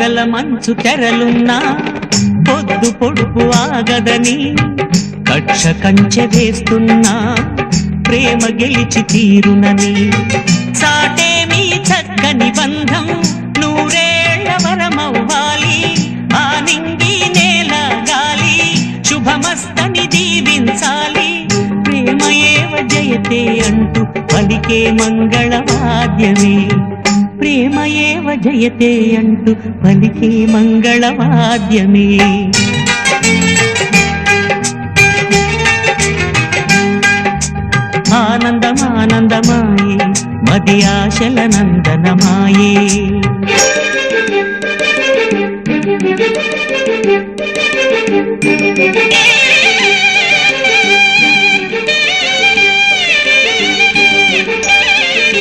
పొగల మంచు తెరలున్నా పొద్దు పొడుపు ఆగదని కక్ష కంచె వేస్తున్నా ప్రేమ గెలిచి తీరునని సాటేమీ చక్కని బంధం నూరేళ్ల వరమవ్వాలి ఆ నింగి నేల గాలి శుభమస్తని దీవించాలి ప్రేమయేవ జయతే అంటూ పలికే మంగళవాద్యమే ప్రేమయేవ జయతే అంటూ పలికే మంగళవాద్యమే ఆనందమానందమాయే మది ఆశల నందనమాయే ఏ